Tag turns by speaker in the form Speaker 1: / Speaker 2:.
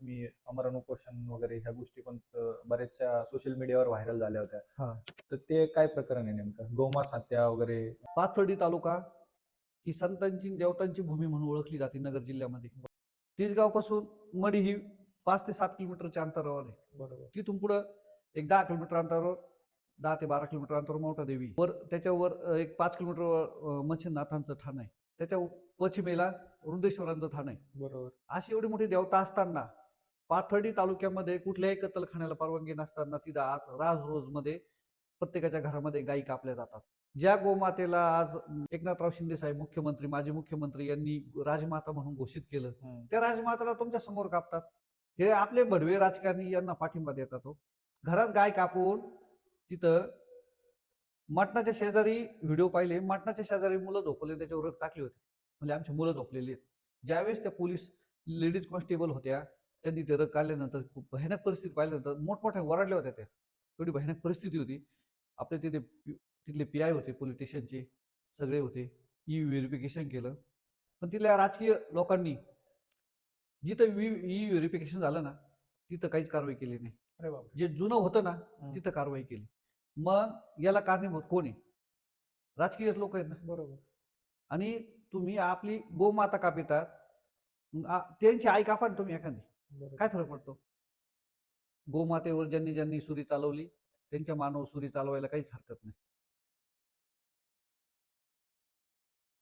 Speaker 1: तुम्ही आमरण उपोषण वगैरे ह्या गोष्टी पण बऱ्याचशा सोशल मीडियावर व्हायरल झाल्या होत्या.
Speaker 2: हा.
Speaker 1: तर ते काय प्रकरण आहे नेमकं? गोमांस हत्या वगैरे.
Speaker 2: पाथर्डी तालुका ही संतांची देवतांची भूमी म्हणून ओळखली जाते नगर जिल्ह्यामध्ये. तिसगाव पासून मडी ही 5 ते 7 किलोमीटरच्या अंतरावर आहे.
Speaker 1: बरोबर.
Speaker 2: तिथून पुढं एक 10 किलोमीटर अंतरावर 10 ते 12 किलोमीटर अंतरावर मोठा देवी, वर त्याच्यावर एक 5 किलोमीटरवर मच्छिंद्रनाथांचं ठाण आहे, त्याच्या पश्चिमेला वृंदेश्वरांचं ठाण आहे.
Speaker 1: बरोबर.
Speaker 2: अशी एवढी मोठी देवता असताना पाथर्डी तालुक्यामध्ये कुठल्याही कत्तलखान्याला परवानगी नसताना तिथं आज राज रोज मध्ये प्रत्येकाच्या घरामध्ये गायी कापल्या जातात. ज्या गोमातेला आज एकनाथराव शिंदे साहेब मुख्यमंत्री, माजी मुख्यमंत्री यांनी राजमाता म्हणून घोषित केलं, त्या राजमाताला तुमच्या समोर कापतात. हे आपले भडवे राजकारणी यांना पाठिंबा देतात. घरात गाय कापून तिथं मटणाच्या शेजारी व्हिडिओ पाहिले, मटणाच्या शेजारी मुलं झोपले, त्याच्यावर रग टाकले होते, म्हणजे आमची मुलं झोपलेली आहेत. ज्यावेळेस त्या पोलीस लेडीज कॉन्स्टेबल होत्या, त्यांनी ते रग काढल्यानंतर खूप भयानक परिस्थिती पाहिल्यानंतर मोठमोठ्या ओरडल्या होत्या. त्या एवढी भयानक परिस्थिती होती. आपले तिथले PI होते, पोलीस स्टेशनचे सगळे होते, व्हेरिफिकेशन केलं. पण तिथल्या राजकीय लोकांनी जिथं व्हेरिफिकेशन झालं ना, तिथं काहीच कारवाई केली नाही.
Speaker 1: अरे बाप.
Speaker 2: जे जुनं होतं ना, तिथं कारवाई केली. मग याला कारणीभूत कोण आहे? राजकीय लोक आहेत ना.
Speaker 1: बरोबर.
Speaker 2: आणि तुम्ही आपली गोमाता कापितात, त्यांची आई कापा ना तुम्ही एखादी, काय फरक पडतो? गोमातेवर ज्यांनी ज्यांनी सुरी चालवली त्यांच्या मानव सुरी चालवायला काहीच हरकत नाही.